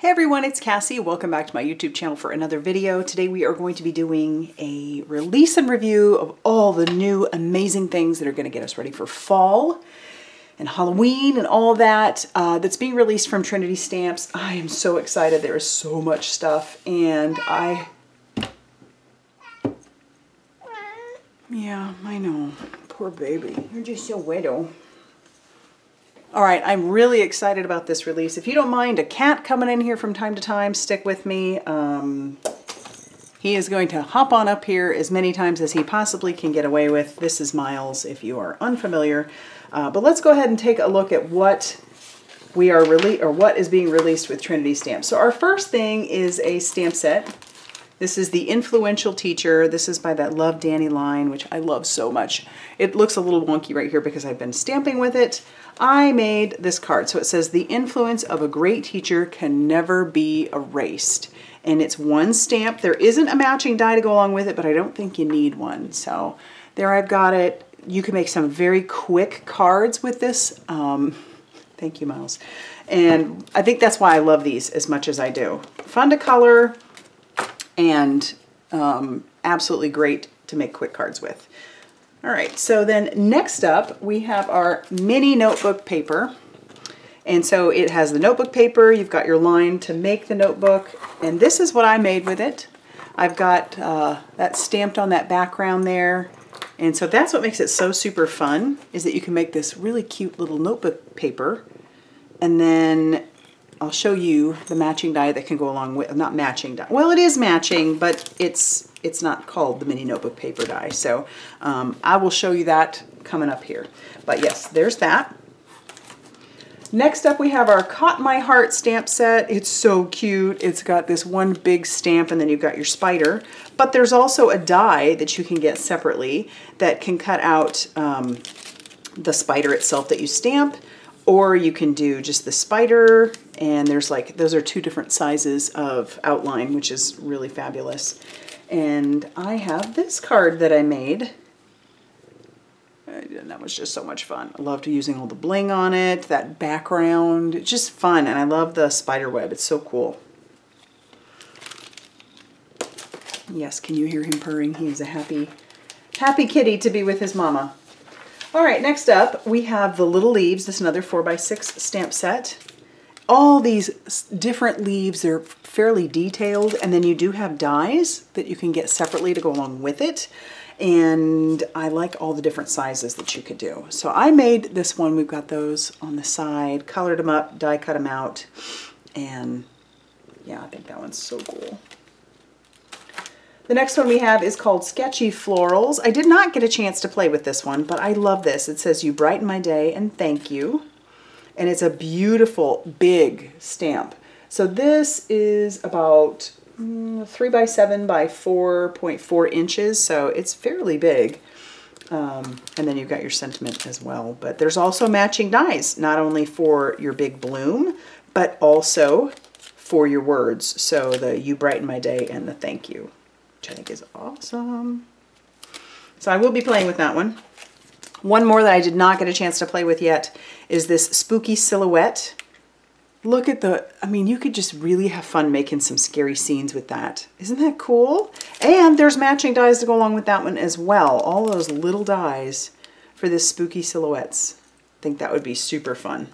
Hey everyone, it's Cassie. Welcome back to my YouTube channel for another video. Today we are going to be doing a release and review of all the new amazing things that are going to get us ready for fall and Halloween and all that that's being released from Trinity Stamps. I am so excited. There is so much stuff and yeah, I know. Poor baby. You're just so widow. All right, I'm really excited about this release. If you don't mind a cat coming in here from time to time, stick with me. He is going to hop on up here as many times as he possibly can get away with. This is Miles, if you are unfamiliar. But let's go ahead and take a look at what what is being released with Trinity Stamps. So our first thing is a stamp set. This is The Influential Teacher. This is by that Love Danny line, which I love so much. It looks a little wonky right here because I've been stamping with it. I made this card. So it says, the influence of a great teacher can never be erased. And it's one stamp. There isn't a matching die to go along with it, but I don't think you need one. So there I've got it. You can make some very quick cards with this. Thank you, Miles. And I think that's why I love these as much as I do. Fun to color and absolutely great to make quick cards with. All right, so then next up we have our mini notebook paper. And so it has the notebook paper, you've got your line to make the notebook, and this is what I made with it. I've got that stamped on that background there. And so that's what makes it so super fun, is that you can make this really cute little notebook paper. And then I'll show you the matching die that can go along with, not matching die. Well, it is matching, but it's not called the mini notebook paper die. So I will show you that coming up here. But yes, there's that. Next up we have our Caught My Heart stamp set. It's so cute. It's got this one big stamp and then you've got your spider. But there's also a die that you can get separately that can cut out the spider itself that you stamp. Or you can do just the spider, and there's like, those are two different sizes of outline, which is really fabulous. And I have this card that I made. And that was just so much fun. I loved using all the bling on it, that background, it's just fun. And I love the spider web, it's so cool. Yes, can you hear him purring? He is a happy kitty to be with his mama. All right, next up, we have the little leaves. This is another 4x6 stamp set. All these different leaves are fairly detailed, and then you do have dies that you can get separately to go along with it. And I like all the different sizes that you could do. So I made this one. We've got those on the side, colored them up, die cut them out. And yeah, I think that one's so cool. The next one we have is called Sketchy Florals. I did not get a chance to play with this one, but I love this. It says, "You brighten my day and thank you." And it's a beautiful big stamp. So this is about 3x7 by 4.4 inches. So it's fairly big. And then you've got your sentiment as well. But there's also matching dies, not only for your big bloom, but also for your words. So the "You brighten my day" and the "thank you," which I think is awesome. So I will be playing with that one. One more that I did not get a chance to play with yet is this Spooky Silhouette. Look at the, I mean, you could just really have fun making some scary scenes with that. Isn't that cool? And there's matching dies to go along with that one as well. All those little dies for this Spooky Silhouettes. I think that would be super fun.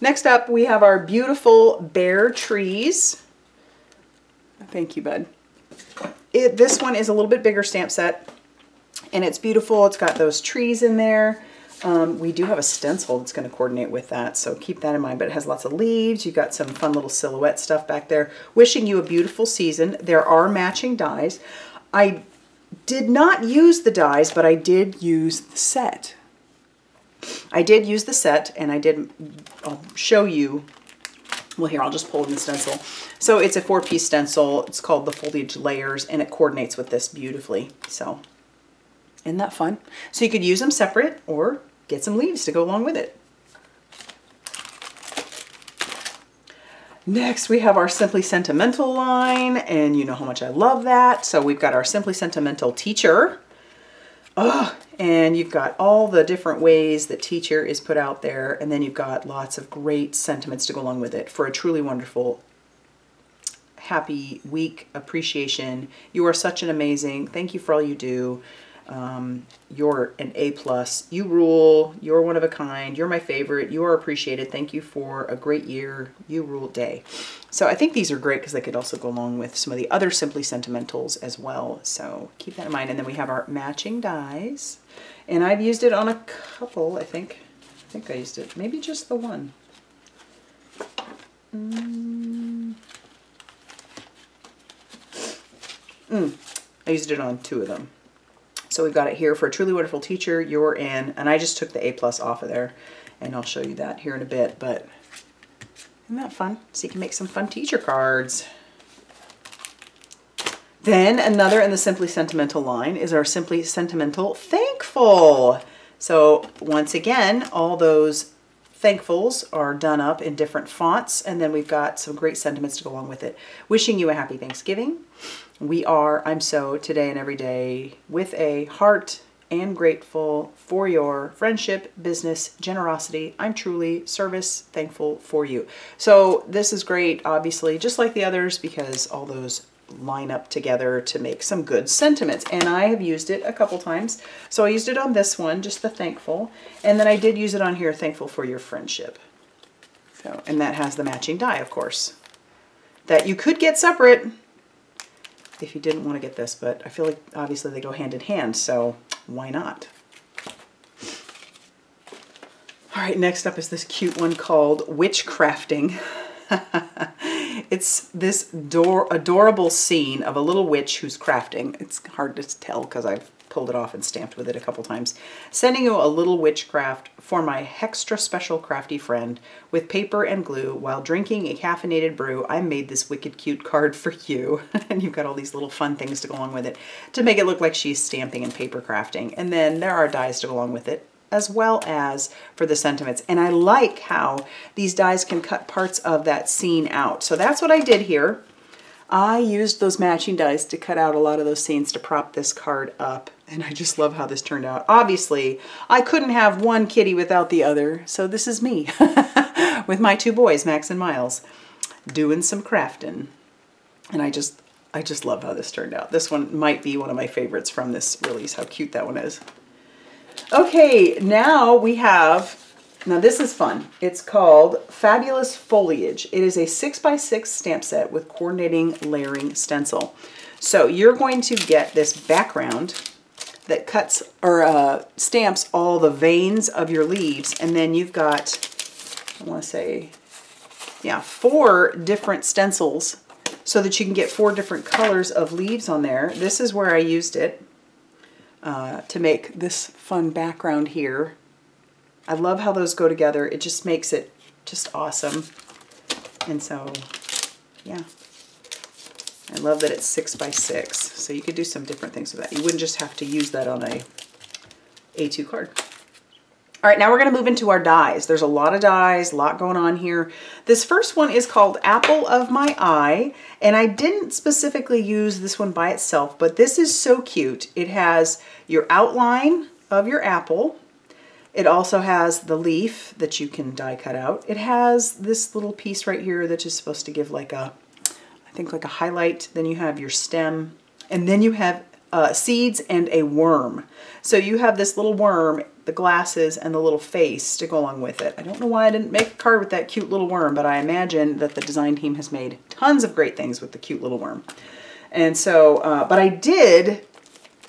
Next up, we have our beautiful Bear Trees. Thank you, bud. This one is a little bit bigger stamp set, and it's beautiful. It's got those trees in there. We do have a stencil that's going to coordinate with that, so keep that in mind. But it has lots of leaves. You've got some fun little silhouette stuff back there. Wishing you a beautiful season. There are matching dies. I did not use the dies, but I did use the set. I did use the set, and I'll show you. Well, here, I'll just pull in the stencil. So it's a 4-piece stencil. It's called the Foliage Layers, and it coordinates with this beautifully. So isn't that fun? So you could use them separate or get some leaves to go along with it. Next, we have our Simply Sentimental line, and you know how much I love that. So we've got our Simply Sentimental Teacher. Oh, and you've got all the different ways that teacher is put out there, and then you've got lots of great sentiments to go along with it for a truly wonderful, happy week appreciation. You are such an amazing, thank you for all you do. You're an A+. You rule. You're one of a kind. You're my favorite. You are appreciated. Thank you for a great year. You rule day. So I think these are great because they could also go along with some of the other Simply Sentimentals as well. So keep that in mind. And then we have our matching dies. And I've used it on a couple, I think. I think I used it. Maybe just the one. I used it on 2 of them. So we've got it here for a truly wonderful teacher, you're in, and I just took the A+ off of there, and I'll show you that here in a bit, but isn't that fun? So you can make some fun teacher cards. Then another in the Simply Sentimental line is our Simply Sentimental Thankful. So once again, all those thankfuls are done up in different fonts, and then we've got some great sentiments to go along with it. Wishing you a happy Thanksgiving. I'm so today and every day with a heart and grateful for your friendship, business, generosity. I'm truly service thankful for you. So this is great, obviously, just like the others, because all those line up together to make some good sentiments. And I have used it a couple times. So I used it on this one, just the thankful. And then I did use it on here, thankful for your friendship. So, and that has the matching die, of course, that you could get separate if you didn't want to get this, but I feel like obviously they go hand in hand, so why not? All right, next up is this cute one called Witchcrafting. It's this adorable scene of a little witch who's crafting. It's hard to tell because I've pulled it off and stamped with it a couple times. Sending you a little witchcraft for my extra special crafty friend. With paper and glue, while drinking a caffeinated brew, I made this wicked cute card for you. And you've got all these little fun things to go along with it to make it look like she's stamping and paper crafting. And then there are dies to go along with it, as well as for the sentiments. And I like how these dies can cut parts of that scene out. So that's what I did here. I used those matching dies to cut out a lot of those scenes to prop this card up. And I just love how this turned out. Obviously, I couldn't have one kitty without the other. So this is me with my 2 boys, Max and Miles, doing some crafting. And I just love how this turned out. This one might be one of my favorites from this release, how cute that one is. Okay, now we have, now this is fun. It's called Fabulous Foliage. It is a 6x6 stamp set with coordinating layering stencil. So you're going to get this background that cuts or stamps all the veins of your leaves, and then you've got, I want to say, yeah, 4 different stencils so that you can get 4 different colors of leaves on there. This is where I used it to make this fun background here. I love how those go together. It just makes it just awesome. And so, yeah. I love that it's 6x6. So you could do some different things with that. You wouldn't just have to use that on a A2 card. All right, now we're going to move into our dies. There's a lot of dies, a lot going on here. This first one is called Apple of My Eye, and I didn't specifically use this one by itself, but this is so cute. It has your outline of your apple. It also has the leaf that you can die cut out. It has this little piece right here that is supposed to give like a, I think like a highlight. Then you have your stem, and then you have seeds and a worm. So you have this little worm, the glasses, and the little face to go along with it. I don't know why I didn't make a card with that cute little worm, but I imagine that the design team has made tons of great things with the cute little worm. And so, but I did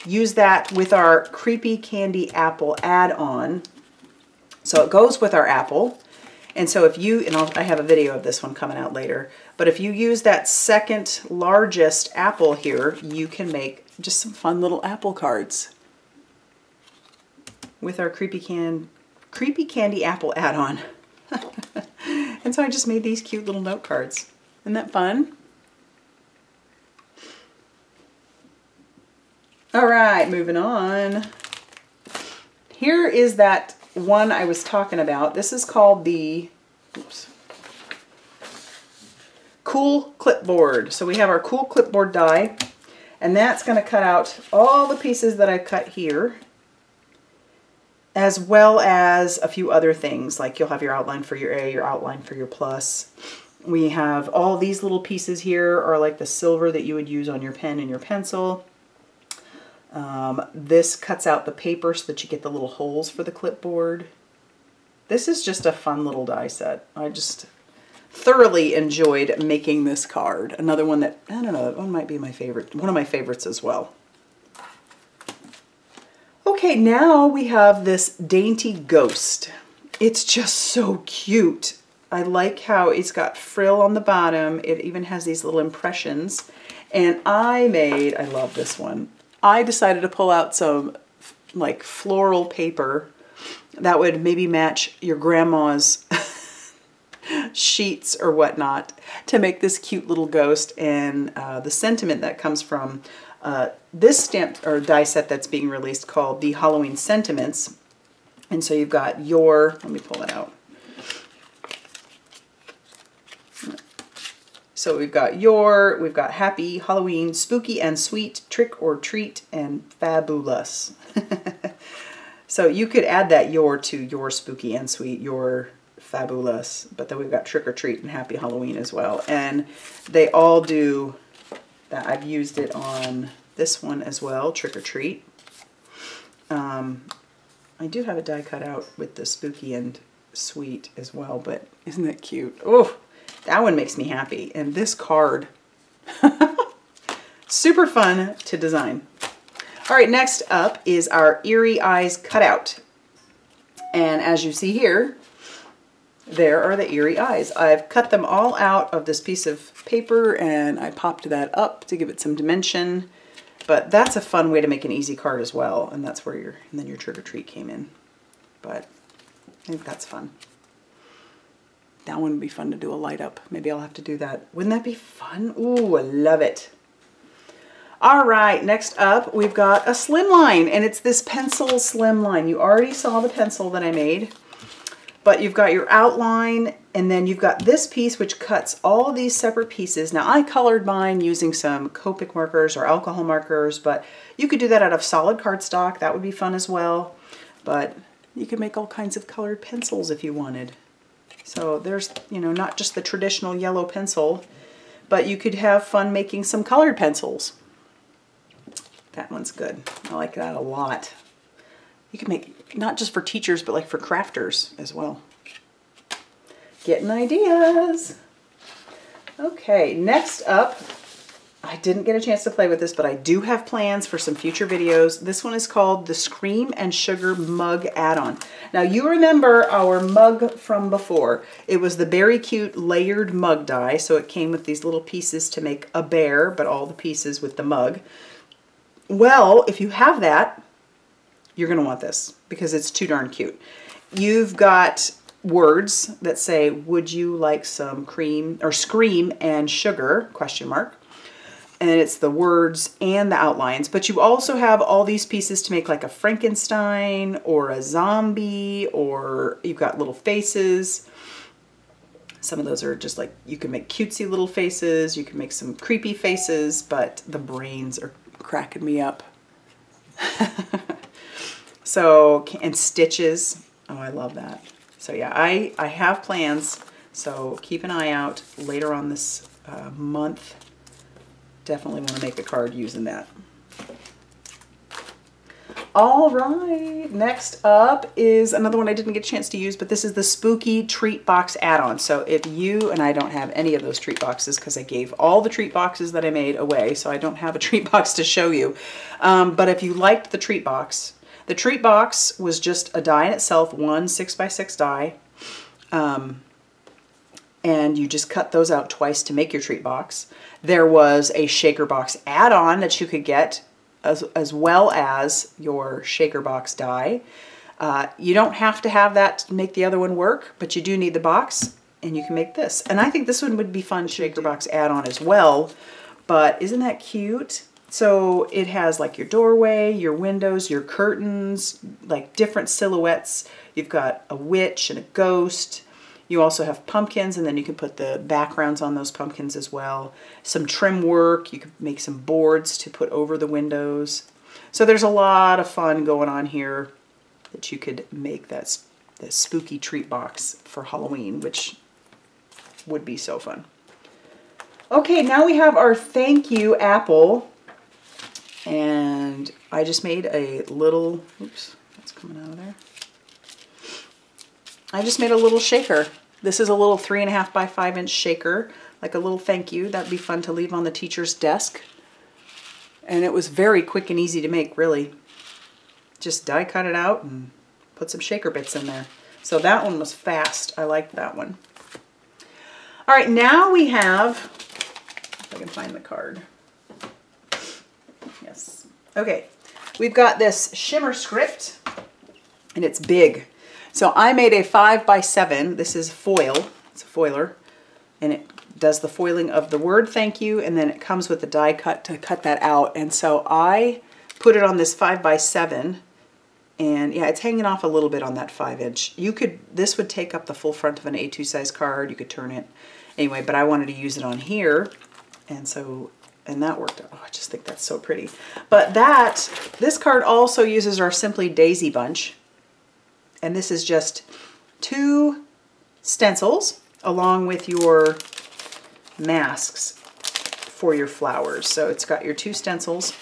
use that with our Creepy Candy Apple add-on. So it goes with our apple. And so if you, and I have a video of this one coming out later, but if you use that second largest apple here, you can make just some fun little apple cards with our Creepy Candy Apple add-on. And so I just made these cute little note cards. Isn't that fun? All right, moving on. Here is that one I was talking about. This is called the Cool Clipboard. So we have our Cool Clipboard die, and that's going to cut out all the pieces that I cut here. as well as a few other things, like you'll have your outline for your A, your outline for your plus. We have all these little pieces here are like the silver that you would use on your pen and your pencil. This cuts out the paper so that you get the little holes for the clipboard. This is just a fun little die set. I just thoroughly enjoyed making this card. Another one that, I don't know, that one might be my favorite, one of my favorites as well. Okay, now we have this dainty ghost. It's just so cute. I like how it's got frill on the bottom. It even has these little impressions. And I love this one. I decided to pull out some like floral paper that would maybe match your grandma's sheets or whatnot to make this cute little ghost. And the sentiment that comes from this stamp or die set that's being released called the Halloween Sentiments. And so you've got your, let me pull that out. So we've got happy, Halloween, spooky and sweet, trick or treat, and fabulous. So you could add that your to your spooky and sweet, your fabulous, but then we've got trick or treat and happy Halloween as well. And they all do that. I've used it on this one as well, trick or treat. I do have a die cut out with the spooky and sweet as well, but isn't that cute? Oh, that one makes me happy. And this card, super fun to design. All right, next up is our Eerie Eyes cutout. And as you see here, there are the Eerie Eyes. I've cut them all out of this piece of paper and I popped that up to give it some dimension. But that's a fun way to make an easy card as well. And that's where and then your trick or treat came in. But I think that's fun. That one would be fun to do a light up. Maybe I'll have to do that. Wouldn't that be fun? Ooh, I love it. All right, next up, we've got a Slimline, and it's this pencil Slimline. You already saw the pencil that I made, but you've got your outline, and then you've got this piece which cuts all these separate pieces. Now, I colored mine using some Copic markers or alcohol markers, but you could do that out of solid cardstock. That would be fun as well, but you could make all kinds of colored pencils if you wanted. So there's, you know, not just the traditional yellow pencil, but you could have fun making some colored pencils. That one's good. I like that a lot. You can make, not just for teachers, but like for crafters as well. Getting ideas. Okay, next up, I didn't get a chance to play with this, but I do have plans for some future videos. This one is called the Scream and Sugar Mug Add-on. Now you remember our mug from before. It was the Very Cute layered mug die, so it came with these little pieces to make a bear, but all the pieces with the mug. Well, if you have that, you're going to want this because it's too darn cute. You've got words that say, would you like some cream or scream and sugar, question mark. And it's the words and the outlines, but you also have all these pieces to make like a Frankenstein or a zombie, or you've got little faces. Some of those are just like, you can make cutesy little faces, you can make some creepy faces, but the brains are cracking me up. So, and stitches. Oh, I love that. So yeah, I have plans. So keep an eye out later on this month. Definitely want to make a card using that. All right, next up is another one I didn't get a chance to use, but this is the Spooky Treat Box add-on. So if you, and I don't have any of those treat boxes because I gave all the treat boxes that I made away, so I don't have a treat box to show you. But if you liked the treat box was just a die in itself, one 6x6 die. And you just cut those out twice to make your treat box. There was a shaker box add-on that you could get as well as your shaker box die. You don't have to have that to make the other one work, but you do need the box and you can make this. And I think this one would be fun shaker box add-on as well, but isn't that cute? So it has like your doorway, your windows, your curtains, like different silhouettes. You've got a witch and a ghost. You also have pumpkins, and then you can put the backgrounds on those pumpkins as well. Some trim work. You could make some boards to put over the windows. So there's a lot of fun going on here. that you could make that spooky treat box for Halloween, which would be so fun. Okay, now we have our thank you apple. And I just made a little, oops, that's coming out of there. I just made a little shaker. This is a little 3.5 by 5 inch shaker, like a little thank you. That'd be fun to leave on the teacher's desk. And it was very quick and easy to make, really. Just die cut it out and put some shaker bits in there. So that one was fast. I liked that one. All right, now we have, if I can find the card. Yes. Okay, we've got this Shimmer Script, and it's big. So I made a 5 by 7. This is foil. It's a foiler, and it does the foiling of the word thank you, and then it comes with a die cut to cut that out. And so I put it on this 5 by 7, and yeah, it's hanging off a little bit on that 5 inch. You could, this would take up the full front of an A2 size card. You could turn it anyway, but I wanted to use it on here, and so, and that worked out. Oh, I just think that's so pretty. But this card also uses our Simply Daisy bunch, and this is just 2 stencils along with your masks for your flowers. So it's got your 2 stencils,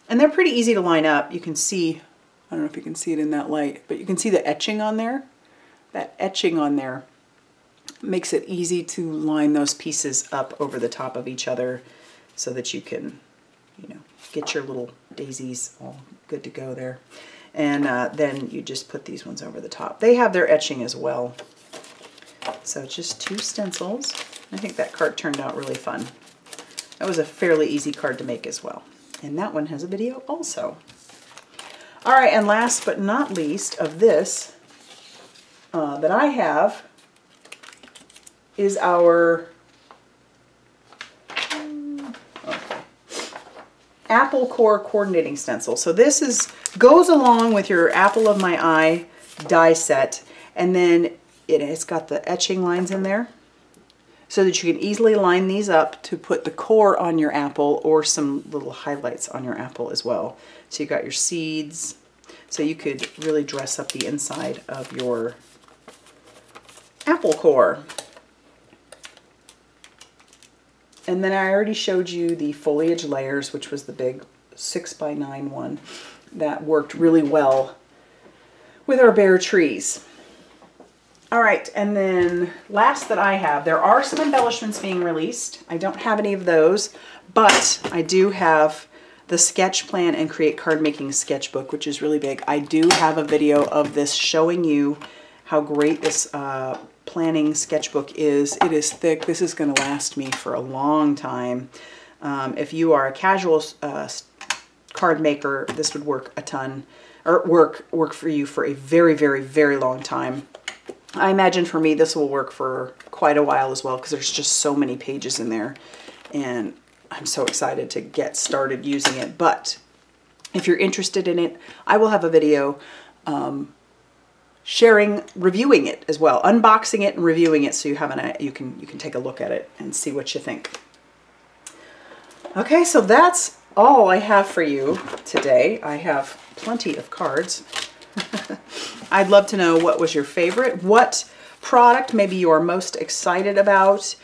and they're pretty easy to line up. You can see, I don't know if you can see it in that light, but you can see the etching on there. That etching on there makes it easy to line those pieces up over the top of each other so that you can, you know, get your little daisies all good to go there. And then you just put these ones over the top. They have their etching as well. So just 2 stencils. I think that card turned out really fun. That was a fairly easy card to make as well. And that one has a video also. All right, and last but not least of this that I have is our Apple Core Coordinating Stencil. So this goes along with your Apple of My Eye die set, and then it's got the etching lines in there so that you can easily line these up to put the core on your apple or some little highlights on your apple as well. So you got your seeds, so you could really dress up the inside of your apple core. And then I already showed you the foliage layers, which was the big 6 by 9 one that worked really well with our bare trees. All right, and then last that I have, there are some embellishments being released. I don't have any of those, but I do have the Sketch Plan and Create Card Making Sketchbook, which is really big. I do have a video of this showing you how great this planning sketchbook is. It is thick. This is going to last me for a long time. If you are a casual card maker, this would work a ton, or work for you for a very, very, very long time. I imagine for me this will work for quite a while as well, because there's just so many pages in there, and I'm so excited to get started using it. But if you're interested in it, I will have a video reviewing it as well, unboxing it and reviewing it, so you have you can take a look at it and see what you think. Okay, so that's all I have for you today. I have plenty of cards. I'd love to know what was your favorite, what product maybe you are most excited about.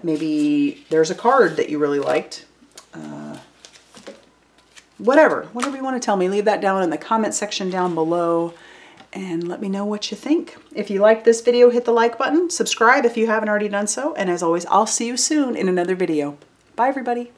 Maybe there's a card that you really liked. Whatever you want to tell me, leave that down in the comment section down below and let me know what you think. If you liked this video, hit the like button, subscribe if you haven't already done so, and as always, I'll see you soon in another video. Bye everybody.